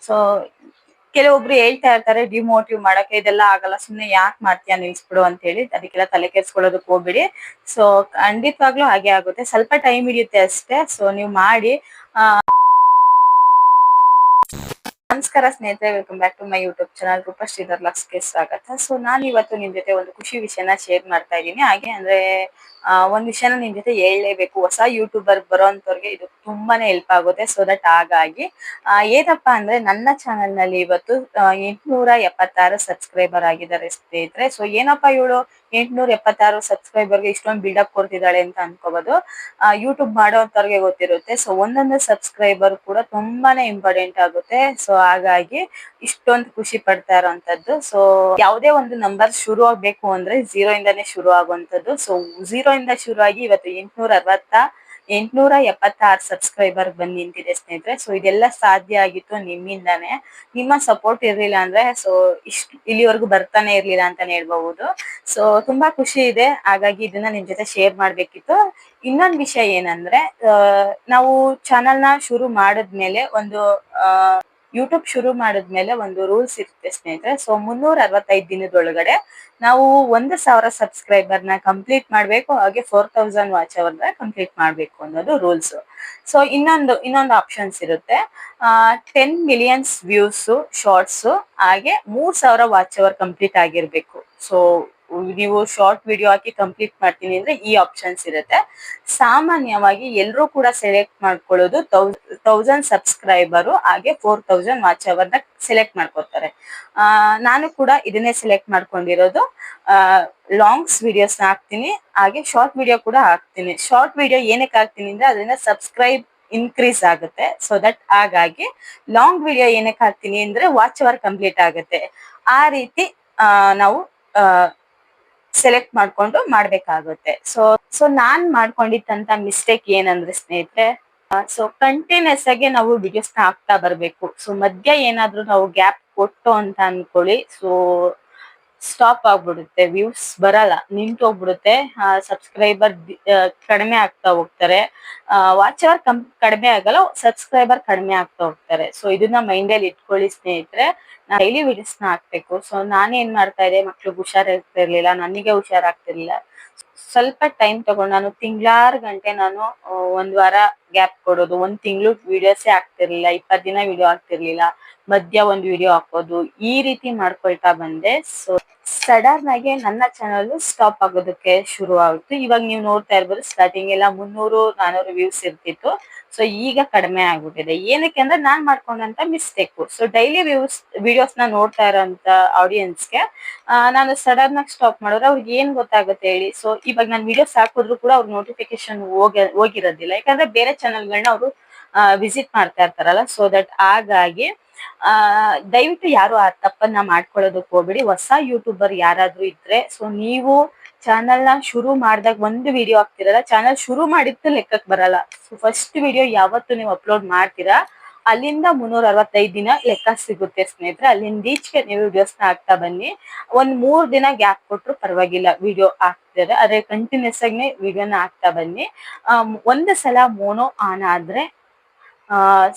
So ಕೆಲವೊಬ್ರು ಹೇಳ್ತಾ ಇರ್ತಾರೆ ಡಿಮೋಟಿವ್ ಮಾಡಕ್ಕೆ, ಇದೆಲ್ಲ ಆಗಲ್ಲ ಸುಮ್ನೆ ಯಾಕೆ ಮಾಡ್ತೀಯ ನಿಲ್ಸ್ಬಿಡು ಅಂತ ಹೇಳಿ. ಅದಕ್ಕೆಲ್ಲ ತಲೆ ಕೆಡ್ಸ್ಕೊಳ್ಳೋದಕ್ಕೆ ಹೋಗ್ಬಿಡಿ. ಸೊ ಖಂಡಿತವಾಗ್ಲೂ ಹಾಗೆ ಆಗುತ್ತೆ, ಸ್ವಲ್ಪ ಟೈಮ್ ಹಿಡಿಯುತ್ತೆ ಅಷ್ಟೇ. ಸೊ ನೀವು ಮಾಡಿ. ನಮಸ್ಕಾರ ಸ್ನೇಹಿತರೆ, welcome back to my YouTube channel Roopa Sridhar ವ್ಲಾಗ್ಸ್ಗೆ ಸ್ವಾಗತ. ಸೊ ನಾನು ಇವತ್ತು ನಿಮ್ ಜೊತೆ ಒಂದು ಖುಷಿ ವಿಷಯನ ಶೇರ್ ಮಾಡ್ತಾ ಇದ್ದೀನಿ. ಹಾಗೆ ಅಂದ್ರೆ ಒಂದ್ ವಿಷಯನ ನಿಮ್ ಜೊತೆ ಹೇಳಲೇಬೇಕು. ಹೊಸ ಯೂಟ್ಯೂಬರ್ ಬರೋಂತವ್ರಿಗೆ ಇದು ತುಂಬಾನೇ ಹೆಲ್ಪ್ ಆಗುತ್ತೆ. ಸೊ ದಟ್ ಹಾಗಾಗಿ ಏನಪ್ಪಾ ಅಂದ್ರೆ ನನ್ನ ಚಾನೆಲ್ ನಲ್ಲಿ ಇವತ್ತು 876 ಸಬ್ಸ್ಕ್ರೈಬರ್ ಆಗಿದ್ದಾರೆ ಸ್ನೇಹಿತರೆ. ಸೊ ಏನಪ್ಪಾ ಇವಳು 876 ಸಬ್ಸ್ಕ್ರೈಬರ್ಗೆ ಇಷ್ಟೊಂದು ಬಿಲ್ಡಪ್ ಕೊಡ್ತಿದ್ದಾಳೆ ಅಂತ ಅನ್ಕೋಬಹುದು. ಯೂಟ್ಯೂಬ್ ಮಾಡೋಂತವ್ರಿಗೆ ಗೊತ್ತಿರುತ್ತೆ. ಸೊ ಒಂದೊಂದು ಸಬ್ಸ್ಕ್ರೈಬರ್ ಕೂಡ ತುಂಬಾನೇ ಇಂಪಾರ್ಟೆಂಟ್ ಆಗುತ್ತೆ. ಸೊ ಹಾಗಾಗಿ ಇಷ್ಟೊಂದು ಖುಷಿ ಪಡ್ತಾ ಇರೋಂಥದ್ದು. ಸೊ ಯಾವುದೇ ಒಂದು ನಂಬರ್ ಶುರು ಆಗ್ಬೇಕು ಅಂದ್ರೆ 0 ಇಂದಾನೇ ಶುರು ಆಗುವಂತದ್ದು. ಸೊ 0 ಇಂದ ಶುರು ಆಗಿ ಇವತ್ತು 876 ಸಬ್ಸ್ಕ್ರೈಬರ್ ಬಂದ್ ನಿಂತಿದೆ ಸ್ನೇಹಿತರೆ. ಸೊ ಇದೆಲ್ಲ ಸಾಧ್ಯ ಆಗಿತ್ತು ನಿಮ್ಮಿಂದಾನೆ. ನಿಮ್ಮ ಸಪೋರ್ಟ್ ಇರ್ಲಿಲ್ಲ ಅಂದ್ರೆ ಸೊ ಇಲ್ಲಿವರೆಗೂ ಬರ್ತಾನೆ ಇರ್ಲಿಲ್ಲ ಅಂತಾನೆ ಹೇಳ್ಬಹುದು. ಸೊ ತುಂಬಾ ಖುಷಿ ಇದೆ, ಹಾಗಾಗಿ ಇದನ್ನ ನಿಮ್ ಜೊತೆ ಶೇರ್ ಮಾಡ್ಬೇಕಿತ್ತು. ಇನ್ನೊಂದ್ ವಿಷಯ ಏನಂದ್ರೆ, ನಾವು ಚಾನಲ್ ನ ಶುರು ಮಾಡಿದ್ಮೇಲೆ ಯೂಟ್ಯೂಬ್ ಶುರು ಮಾಡಿದ್ಮೇಲೆ ಒಂದು ರೂಲ್ಸ್ ಇರುತ್ತೆ ಸ್ನೇಹಿತರೆ. ಸೊ 365 ದಿನದೊಳಗಡೆ ನಾವು 1000 ಸಬ್ಸ್ಕ್ರೈಬರ್ ನ ಕಂಪ್ಲೀಟ್ ಮಾಡ್ಬೇಕು, ಹಾಗೆ 4000 ವಾಚ್ ಅವರ್ ಕಂಪ್ಲೀಟ್ ಮಾಡ್ಬೇಕು ಅನ್ನೋದು ರೂಲ್ಸ್. ಸೊ ಇನ್ನೊಂದು ಆಪ್ಷನ್ಸ್ ಇರುತ್ತೆ. 10 ಮಿಲಿಯನ್ಸ್ ವ್ಯೂಸ್ ಶಾರ್ಟ್ಸ್, ಹಾಗೆ 3000 ವಾಚ್ ಅವರ್ ಕಂಪ್ಲೀಟ್ ಆಗಿರ್ಬೇಕು. ಸೊ ನೀವು ಶಾರ್ಟ್ ವಿಡಿಯೋ ಹಾಕಿ ಕಂಪ್ಲೀಟ್ ಮಾಡ್ತೀನಿ ಅಂದ್ರೆ ಈ ಆಪ್ಷನ್ಸ್ ಇರುತ್ತೆ. ಸಾಮಾನ್ಯವಾಗಿ ಎಲ್ಲರೂ ಕೂಡ ಸೆಲೆಕ್ಟ್ ಮಾಡ್ಕೊಳ್ಳೋದು 1000 ಸಬ್ಸ್ಕ್ರೈಬರ್ ಹಾಗೆ 4000 ವಾಚ್ ಅವರ್ ನ ಸೆಲೆಕ್ಟ್ ಮಾಡ್ಕೊತಾರೆ. ನಾನು ಕೂಡ ಇದನ್ನೇ ಸೆಲೆಕ್ಟ್ ಮಾಡ್ಕೊಂಡಿರೋದು. ಲಾಂಗ್ಸ್ ವಿಡಿಯೋಸ್ ಹಾಕ್ತೀನಿ, ಹಾಗೆ ಶಾರ್ಟ್ ವಿಡಿಯೋ ಕೂಡ ಹಾಕ್ತೀನಿ. ಶಾರ್ಟ್ ವಿಡಿಯೋ ಏನಕ್ಕೆ ಹಾಕ್ತೀನಿ ಅಂದ್ರೆ ಅದರಿಂದ ಸಬ್ಸ್ಕ್ರೈಬ್ ಇನ್ಕ್ರೀಸ್ ಆಗುತ್ತೆ. ಸೊ ದಟ್ ಹಾಗಾಗಿ ಲಾಂಗ್ ವಿಡಿಯೋ ಏನಕ್ಕೆ ಹಾಕ್ತೀನಿ ಅಂದ್ರೆ ವಾಚ್ ಅವರ್ ಕಂಪ್ಲೀಟ್ ಆಗುತ್ತೆ. ಆ ರೀತಿ ನಾವು ಸೆಲೆಕ್ಟ್ ಮಾಡ್ಕೊಂಡು ಮಾಡ್ಬೇಕಾಗುತ್ತೆ. ಸೊ ನಾನ್ ಮಾಡ್ಕೊಂಡಿದ್ದಂತ ಮಿಸ್ಟೇಕ್ ಏನಂದ್ರೆ ಸ್ನೇಹಿತರೆ, ಸೊ ಕಂಟಿನ್ಯೂಸ್ ಆಗಿ ನಾವು ವಿಡಿಯೋಸ್ ನ ಹಾಕ್ತಾ ಬರ್ಬೇಕು. ಸೊ ಮಧ್ಯ ಏನಾದ್ರೂ ನಾವು ಗ್ಯಾಪ್ ಕೊಟ್ಟು ಅಂತ ಅನ್ಕೊಳ್ಳಿ, ಸೊ ಸ್ಟಾಪ್ ಆಗ್ಬಿಡುತ್ತೆ, ವ್ಯೂಸ್ ಬರಲ್ಲ, ನಿಂತೋಗ್ಬಿಡುತ್ತೆ, ಸಬ್ಸ್ಕ್ರೈಬರ್ ಕಡಿಮೆ ಆಗ್ತಾ ಹೋಗ್ತಾರೆ, ವಾಚ್ ಅವರ್ ಕಡಿಮೆ ಆಗಲ್ಲ, ಸಬ್ಸ್ಕ್ರೈಬರ್ ಕಡಿಮೆ ಆಗ್ತಾ ಹೋಗ್ತಾರೆ. ಸೊ ಇದನ್ನ ಮೈಂಡಲ್ಲಿ ಇಟ್ಕೊಳ್ಳಿ ಸ್ನೇಹಿತರೆ. ಡೈಲಿ ವಿಡಿಯೋಸ್ ನ ಹಾಕ್ಬೇಕು. ಸೊ ನಾನೇನ್ ಮಾಡ್ತಾ ಇದ್ದೆ, ಮಕ್ಳಿಗೆ ಹುಷಾರಾಗ್ತಿರ್ಲಿಲ್ಲ, ನನಗೆ ಹುಷಾರಾಗ್ತಿರ್ಲಿಲ್ಲ. ಸ್ವಲ್ಪ ಟೈಮ್ ತಗೊಂಡು ನಾನು ತಿಂಗ್ಳಾರ್ ಗಂಟೆ ನಾನು ಒಂದ್ ವಾರ ಗ್ಯಾಪ್ ಕೊಡೋದು, ಒಂದ್ ತಿಂಗಳು ವಿಡಿಯೋಸೇ ಆಗ್ತಿರ್ಲಿಲ್ಲ, 20 ದಿನ ವಿಡಿಯೋ ಆಗ್ತಿರ್ಲಿಲ್ಲ, ಮಧ್ಯ ಒಂದು ವಿಡಿಯೋ ಹಾಕೋದು, ಈ ರೀತಿ ಮಾಡ್ಕೊಳ್ತಾ ಬಂದೆ. ಸೊ ಸಡನ್ ಆಗಿ ನನ್ನ ಚಾನಲ್ ಸ್ಟಾಪ್ ಆಗೋದಕ್ಕೆ ಶುರು ಆಗುತ್ತೆ. ಇವಾಗ ನೀವು ನೋಡ್ತಾ ಇರ್ಬೋದು, ಸ್ಟಾರ್ಟಿಂಗ್ ಎಲ್ಲ 300-400 ವ್ಯೂಸ್ ಇರ್ತಿತ್ತು. ಸೊ ಈಗ ಕಡಿಮೆ ಆಗ್ಬಿಟ್ಟಿದೆ. ಏನಕ್ಕೆ ಅಂದ್ರೆ ನಾನ್ ಮಾಡ್ಕೊಂಡಂತ ಮಿಸ್ಟೇಕ್. ಸೊ ಡೈಲಿ ವಿಡಿಯೋಸ್ ನ ನೋಡ್ತಾ ಇರೋಂತ ಆಡಿಯನ್ಸ್ಗೆ ನಾನು ಸಡನ್ ಆಗಿ ಸ್ಟಾಪ್ ಮಾಡಿದ್ರೆ ಅವ್ರಿಗೆ ಏನ್ ಗೊತ್ತಾಗುತ್ತೆ ಹೇಳಿ. ಸೊ ಇವಾಗ ನಾನು ವಿಡಿಯೋಸ್ ಹಾಕಿದ್ರು ಕೂಡ ಅವ್ರ ನೋಟಿಫಿಕೇಶನ್ ಹೋಗಿರೋದಿಲ್ಲ, ಯಾಕಂದ್ರೆ ಬೇರೆ ಚಾನಲ್ಗಳನ್ನ ಅವರು ವಿಸಿಟ್ ಮಾಡ್ತಾ ಇರ್ತಾರಲ್ಲ. ಸೊ ದಟ್ ಹಾಗಾಗಿ ದಯವಿಟ್ಟು ಯಾರು ಆ ತಪ್ಪನ್ನ ಮಾಡ್ಕೊಳ್ಳೋದಕ್ಕೆ ಹೋಗ್ಬಿಡಿ. ಹೊಸ ಯೂಟ್ಯೂಬರ್ ಯಾರಾದ್ರೂ ಇದ್ರೆ, ಸೊ ನೀವು ಚಾನಲ್ ನ ಶುರು ಮಾಡಿದಾಗ ಒಂದು ವಿಡಿಯೋ ಹಾಕ್ತಿರಲ್ಲ, ಚಾನಲ್ ಶುರು ಮಾಡಿದ್ದು ಲೆಕ್ಕಕ್ಕೆ ಬರಲ್ಲ. ಸೊ ಫಸ್ಟ್ ವಿಡಿಯೋ ಯಾವತ್ತು ನೀವು ಅಪ್ಲೋಡ್ ಮಾಡ್ತೀರಾ ಅಲ್ಲಿಂದ 365 ದಿನ ಲೆಕ್ಕ ಸಿಗುತ್ತೆ ಸ್ನೇಹಿತರೆ. ಅಲ್ಲಿಂದ ಈಚೆಗೆ ನೀವು ವಿಡಿಯೋಸ್ ನ ಹಾಕ್ತಾ ಬನ್ನಿ. 3 ದಿನ ಗ್ಯಾಪ್ ಕೊಟ್ರು ಪರವಾಗಿಲ್ಲ, ವಿಡಿಯೋ ಹಾಕ್ತಿದ್ರೆ ಅದೇ ಕಂಟಿನ್ಯೂಸ್ ಆಗಿ ವಿಡಿಯೋನ ಹಾಕ್ತಾ ಬನ್ನಿ. ಒಂದು ಸಲ ಮೋನೋ ಆನ್ ಆದ್ರೆ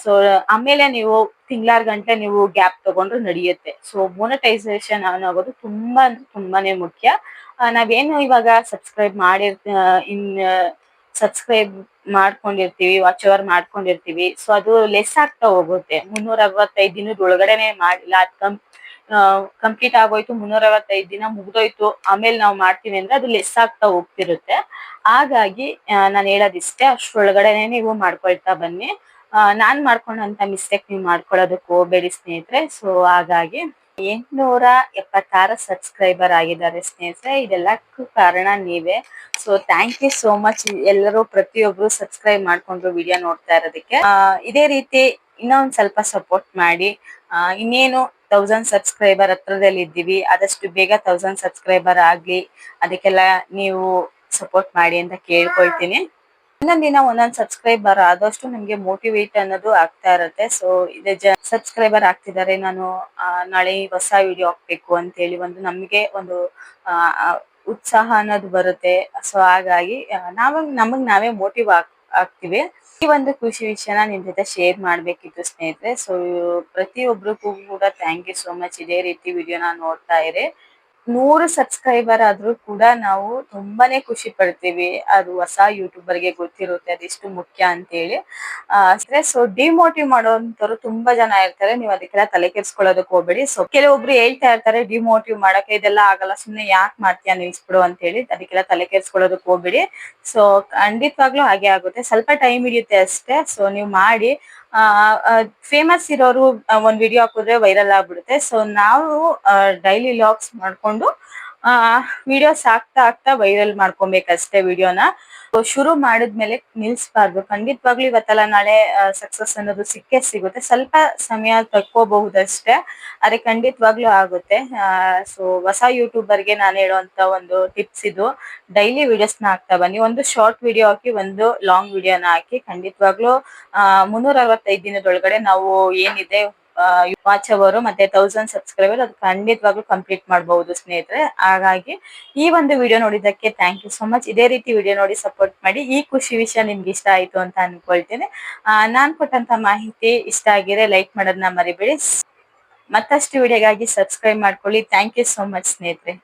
ಸೊ ಆಮೇಲೆ ನೀವು ತಿಂಗ್ಳಾರ್ ಗಂಟೆ ನೀವು ಗ್ಯಾಪ್ ತಗೊಂಡ್ರು ನಡೆಯುತ್ತೆ. ಸೊ ಮೊನೆಟೈಸೇಷನ್ ಆನ್ ಆಗೋದು ತುಂಬಾ ಅಂದ್ರೆ ತುಂಬಾನೇ ಮುಖ್ಯ. ನಾವೇನು ಇವಾಗ ಸಬ್ಸ್ಕ್ರೈಬ್ ಮಾಡ್ಕೊಂಡಿರ್ತೀವಿ, ವಾಚ್ ಅವರ್ ಮಾಡ್ಕೊಂಡಿರ್ತೀವಿ, ಸೊ ಅದು ಲೆಸ್ ಆಗ್ತಾ ಹೋಗುತ್ತೆ. 365 ದಿನದ ಒಳಗಡೆನೆ ಮಾಡಿಲ್ಲ, ಅದ್ ಕಂಪ್ಲೀಟ್ ಆಗೋಯ್ತು, 365 ದಿನ ಮುಗ್ದೋಯ್ತು, ಆಮೇಲೆ ನಾವು ಮಾಡ್ತೀವಿ ಅಂದ್ರೆ ಅದು ಲೆಸ್ ಆಗ್ತಾ ಹೋಗ್ತಿರುತ್ತೆ. ಹಾಗಾಗಿ ನಾನು ಹೇಳೋದಿಷ್ಟೇ, ಅಷ್ಟ್ರೊಳಗಡೆನೆ ನೀವು ಮಾಡ್ಕೊಳ್ತಾ ಬನ್ನಿ. ನಾನ್ ಮಾಡ್ಕೊಂಡಂತ ಮಿಸ್ಟೇಕ್ ನೀವು ಮಾಡ್ಕೊಳ್ಳೋದಕ್ಕೆ ಹೋಗ್ಬೇಡಿ ಸ್ನೇಹಿತರೆ. ಸೊ ಹಾಗಾಗಿ 876 ಸಬ್ಸ್ಕ್ರೈಬರ್ ಆಗಿದ್ದಾರೆ ಸ್ನೇಹಿತರೆ. ಇದೆಲ್ಲಕ್ಕೂ ಕಾರಣ ನೀವೇ. So thank you so much ಎಲ್ಲರೂ, ಪ್ರತಿಯೊಬ್ರು ಸಬ್ಸ್ಕ್ರೈಬ್ ಮಾಡ್ಕೊಂಡ್ರು ವಿಡಿಯೋ ನೋಡ್ತಾ ಇರೋದಕ್ಕೆ. ಇದೇ ರೀತಿ ಇನ್ನೊಂದ್ ಸ್ವಲ್ಪ ಸಪೋರ್ಟ್ ಮಾಡಿ. ಇನ್ನೇನು 1000 ಸಬ್ಸ್ಕ್ರೈಬರ್ ಹತ್ರದಲ್ಲಿ ಇದ್ದೀವಿ, ಆದಷ್ಟು ಬೇಗ 1000 ಸಬ್ಸ್ಕ್ರೈಬರ್ ಆಗ್ಲಿ, ಅದಕ್ಕೆಲ್ಲ ನೀವು ಸಪೋರ್ಟ್ ಮಾಡಿ ಅಂತ ಕೇಳ್ಕೊಳ್ತೀನಿ. ಒಂದೊಂದ್ ಸಬ್ಸ್ಕ್ರೈಬರ್ ಆದಷ್ಟು ನಮ್ಗೆ ಮೋಟಿವೇಟ್ ಅನ್ನೋದು ಆಗ್ತಾ ಇರತ್ತೆ. ಸೊ ಸಬ್ಸ್ಕ್ರೈಬರ್ ಆಗ್ತಿದ್ದಾರೆ, ನಾನು ನಾಳೆ ಹೊಸ ವಿಡಿಯೋ ಹಾಕ್ಬೇಕು ಅಂತ ಹೇಳಿ ನಮ್ಗೆ ಒಂದು ಉತ್ಸಾಹ ಅನ್ನೋದು ಬರುತ್ತೆ. ಸೊ ಹಾಗಾಗಿ ನಮಗ್ ನಾವೇ ಮೋಟಿವ್ ಆಗ್ತೀವಿ. ಈ ಒಂದು ಖುಷಿ ವಿಷಯನ ನಿಮ್ ಜೊತೆ ಶೇರ್ ಮಾಡ್ಬೇಕಿತ್ತು ಸ್ನೇಹಿತರೆ. ಸೊ ಪ್ರತಿಯೊಬ್ರಿಗೂ ಕೂಡ ಥ್ಯಾಂಕ್ ಯು ಸೋ ಮಚ್. ಇದೇ ರೀತಿ ವಿಡಿಯೋನ ನೋಡ್ತಾ ಇರಿ. 100 ಸಬ್ಸ್ಕ್ರೈಬರ್ ಆದ್ರೂ ಕೂಡ ನಾವು ತುಂಬಾನೇ ಖುಷಿ ಪಡ್ತೀವಿ. ಅದು ಹೊಸ ಯೂಟ್ಯೂಬರ್ಗೆ ಗೊತ್ತಿರುತ್ತೆ ಅದೆಷ್ಟು ಮುಖ್ಯ ಅಂತ ಹೇಳಿ. ಸೊ ಡಿಮೋಟಿವ್ ಮಾಡೋಂಥವ್ರು ತುಂಬಾ ಜನ ಇರ್ತಾರೆ. ನೀವು ಅದಕ್ಕೆಲ್ಲ ತಲೆ ಕೆಡ್ಸ್ಕೊಳ್ಳೋದಕ್ಕೆ ಹೋಗ್ಬೇಡಿ. ಸೊ ಕೆಲವೊಬ್ರು ಹೇಳ್ತಾ ಇರ್ತಾರೆ ಡಿಮೋಟಿವ್ ಮಾಡಕ್ಕೆ ಇದೆಲ್ಲ ಆಗಲ್ಲ, ಸುಮ್ನೆ ಯಾಕೆ ಮಾಡ್ತೀಯ ನಿಲ್ಸ್ಬಿಡು ಅಂತ ಹೇಳಿ. ಅದಕ್ಕೆಲ್ಲ ತಲೆ ಕೆಡ್ಸ್ಕೊಳ್ಳೋದಕ್ಕೆ ಹೋಗ್ಬೇಡಿ. ಸೊ ಖಂಡಿತವಾಗ್ಲೂ ಹಾಗೆ ಆಗುತ್ತೆ, ಸ್ವಲ್ಪ ಟೈಮ್ ಹಿಡಿಯುತ್ತೆ ಅಷ್ಟೇ. ಸೊ ನೀವು ಮಾಡಿ. ಫೇಮಸ್ ಇರೋರು ಒಂದ್ ವಿಡಿಯೋ ಹಾಕಿದ್ರೆ ವೈರಲ್ ಆಗ್ಬಿಡುತ್ತೆ. ಸೊ ನಾವು ಡೈಲಿ ಲಾಗ್ಸ್ ಮಾಡ್ಕೊಂಡು ವಿಡಿಯೋಸ್ ಹಾಕ್ತಾ ವೈರಲ್ ಮಾಡ್ಕೊಬೇಕಷ್ಟೇ ವಿಡಿಯೋನ. ಶುರು ಮಾಡಿದ್ಮೇಲೆ ನಿಲ್ಸ್ಬಾರ್ದು. ಖಂಡಿತವಾಗ್ಲೂ ಇವತ್ತಲ್ಲ ನಾಳೆ ಸಕ್ಸಸ್ ಅನ್ನೋದು ಸಿಕ್ಕೇ ಸಿಗುತ್ತೆ. ಸ್ವಲ್ಪ ಸಮಯ ತಕ್ಕೋಬಹುದಷ್ಟೇ, ಆದ್ರೆ ಖಂಡಿತವಾಗ್ಲೂ ಆಗುತ್ತೆ. ಸೊ ಹೊಸ ಯೂಟ್ಯೂಬರ್ಗೆ ನಾನು ಹೇಳುವಂತ ಒಂದು ಟಿಪ್ಸ್ ಇದು. ಡೈಲಿ ವಿಡಿಯೋಸ್ನ ಹಾಕ್ತಾ ಬನ್ನಿ. ಒಂದು ಶಾರ್ಟ್ ವಿಡಿಯೋ ಹಾಕಿ, ಒಂದು ಲಾಂಗ್ ವಿಡಿಯೋನ ಹಾಕಿ. ಖಂಡಿತವಾಗ್ಲೂ 365 ದಿನದೊಳಗಡೆ ನಾವು ಏನಿದೆ ವಾಚ್ ಅವರು ಮತ್ತೆ 1000 ಸಬ್ಸ್ಕ್ರೈಬರ್ ಅದು ಖಂಡಿತವಾಗ್ಲೂ ಕಂಪ್ಲೀಟ್ ಮಾಡಬಹುದು ಸ್ನೇಹಿತರೆ. ಹಾಗಾಗಿ ಈ ಒಂದು ವಿಡಿಯೋ ನೋಡಿದ್ದಕ್ಕೆ ಥ್ಯಾಂಕ್ ಯು ಸೋ ಮಚ್. ಇದೇ ರೀತಿ ವಿಡಿಯೋ ನೋಡಿ ಸಪೋರ್ಟ್ ಮಾಡಿ. ಈ ಖುಷಿ ವಿಷಯ ನಿಮ್ಗೆ ಇಷ್ಟ ಆಯ್ತು ಅಂತ ಅನ್ಕೊಳ್ತೇನೆ. ನಾನ್ ಕೊಟ್ಟಂತ ಮಾಹಿತಿ ಇಷ್ಟ ಆಗಿದ್ರೆ ಲೈಕ್ ಮಾಡೋದನ್ನ ಮರಿಬೇಡಿ. ಮತ್ತಷ್ಟು ವಿಡಿಯೋಗಾಗಿ ಸಬ್ಸ್ಕ್ರೈಬ್ ಮಾಡ್ಕೊಳ್ಳಿ. ಥ್ಯಾಂಕ್ ಯು ಸೋ ಮಚ್ ಸ್ನೇಹಿತರೆ.